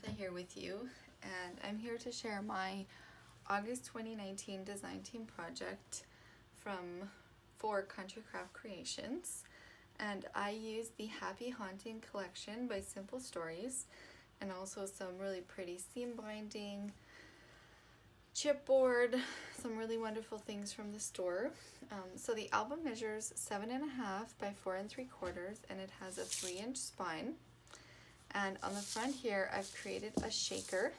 Martha here with you, and I'm here to share my August 2019 design team project for Country Craft Creations. And I used the Happy Haunting collection by Simple Stories, and also some really pretty seam binding, chipboard, some really wonderful things from the store. So the album measures 7.5 by 4 3/4, and it has a 3-inch spine. And on the front here, I've created a shaker,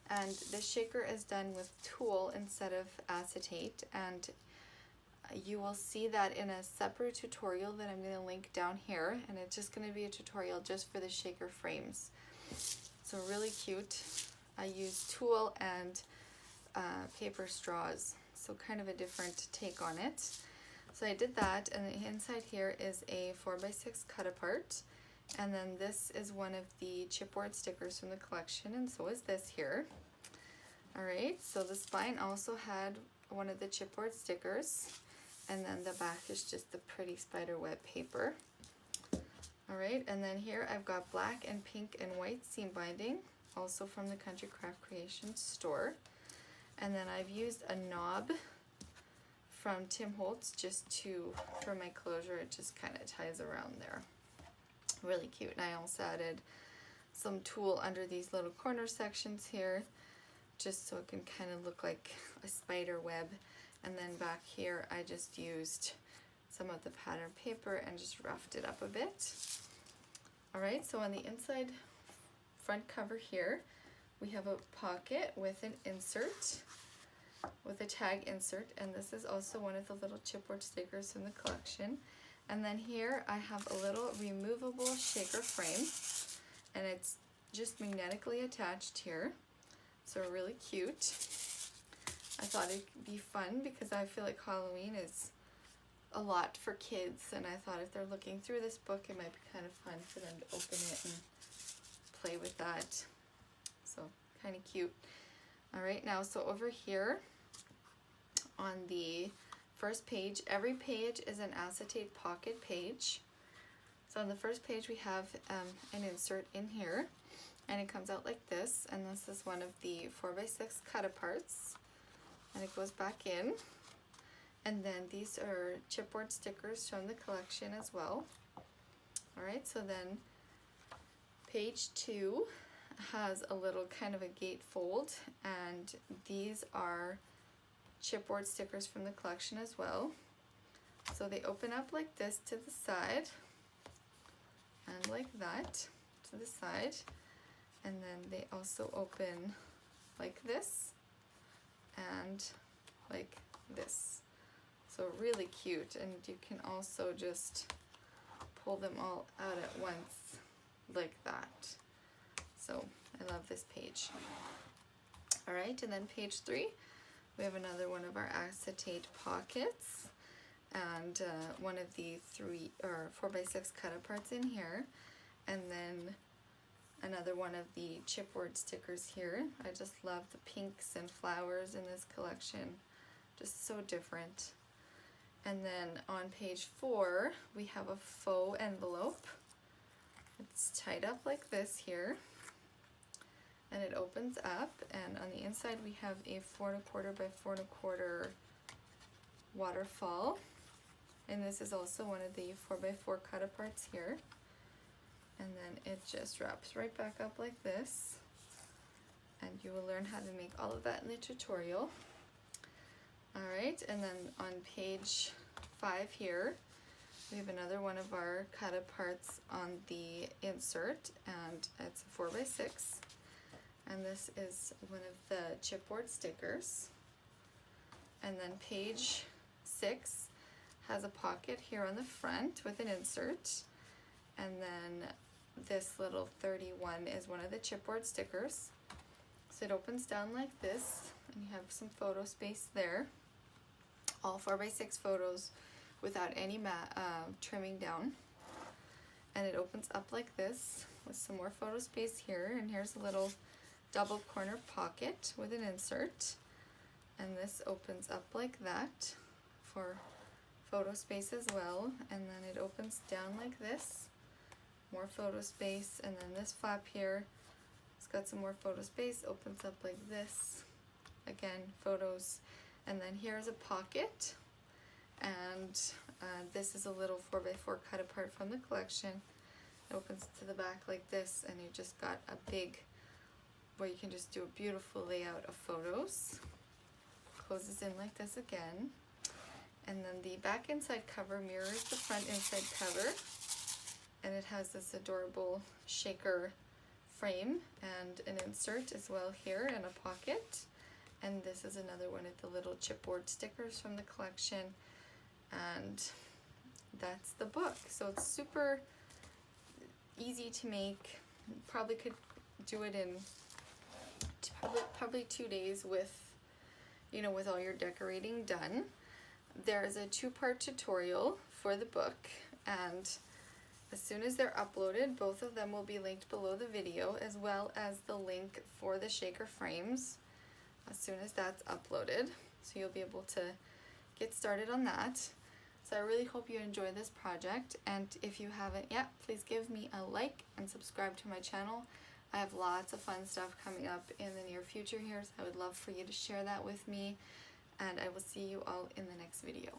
and this shaker is done with tulle instead of acetate, and you will see that in a separate tutorial that I'm going to link down here, and it's just going to be a tutorial just for the shaker frames. So really cute. I use tulle and paper straws, so kind of a different take on it. So I did that, and the inside here is a 4x6 cut apart. And then this is one of the chipboard stickers from the collection, and so is this here. Alright, so the spine also had one of the chipboard stickers, and then the back is just the pretty spider web paper. Alright, and then here I've got black and pink and white seam binding, also from the Country Craft Creations store. And then I've used a knob from Tim Holtz for my closure. It just kind of ties around there. Really cute. And I also added some tulle under these little corner sections here, just so it can kind of look like a spider web. And then back here I just used some of the pattern paper and just roughed it up a bit. Alright, so on the inside front cover here we have a pocket with an insert, with a tag insert, and this is also one of the little chipboard stickers from the collection. And then here I have a little removable shaker frame, and it's just magnetically attached here, so really cute. I thought it'd be fun because I feel like Halloween is a lot for kids, and I thought if they're looking through this book it might be kind of fun for them to open it and play with that. So kind of cute. Alright, now so over here on the first page, every page is an acetate pocket page. So on the first page we have an insert in here, and it comes out like this, and this is one of the 4x6 cut aparts, and it goes back in. And then these are chipboard stickers from the collection as well. Alright, so then page 2 has a little kind of a gatefold, and these are chipboard stickers from the collection as well. So they open up like this to the side, and like that to the side, and then they also open like this and like this. So really cute, and you can also just pull them all out at once like that. So I love this page. Alright, and then page 3 we have another one of our acetate pockets, and one of the 4x6 cut aparts in here, and then another one of the chipboard stickers here. I just love the pinks and flowers in this collection, just so different. And then on page 4 we have a faux envelope. It's tied up like this here, and it opens up, and on the inside we have a 4 1/4 by 4 1/4 waterfall, and this is also one of the 4x4 cut aparts here. And then it just wraps right back up like this, and you will learn how to make all of that in the tutorial. Alright, and then on page 5 here we have another one of our cut aparts on the insert, and it's a 4x6. And this is one of the chipboard stickers. And then page 6 has a pocket here on the front with an insert. And then this little 31 is one of the chipboard stickers. So it opens down like this, and you have some photo space there. All 4x6 photos without any trimming down. And it opens up like this with some more photo space here, and here's a little double corner pocket with an insert, and this opens up like that for photo space as well. And then it opens down like this, more photo space, and then this flap here It's got some more photo space, opens up like this. Again, photos. And then here's a pocket. And this is a little 4x4 cut apart from the collection. It opens to the back like this, and you just got a big, where you can just do a beautiful layout of photos. Closes in like this again. And then the back inside cover mirrors the front inside cover. And it has this adorable shaker frame and an insert as well here and a pocket. And this is another one of the little chipboard stickers from the collection. And that's the book. So it's super easy to make. Probably could do it in probably 2 days with, you know, with all your decorating done. There's a 2-part tutorial for the book, and as soon as they're uploaded, both of them will be linked below the video, as well as the link for the shaker frames as soon as that's uploaded. So you'll be able to get started on that. So I really hope you enjoy this project, and if you haven't yet, please give me a like and subscribe to my channel. I have lots of fun stuff coming up in the near future here, so I would love for you to share that with me, and I will see you all in the next video.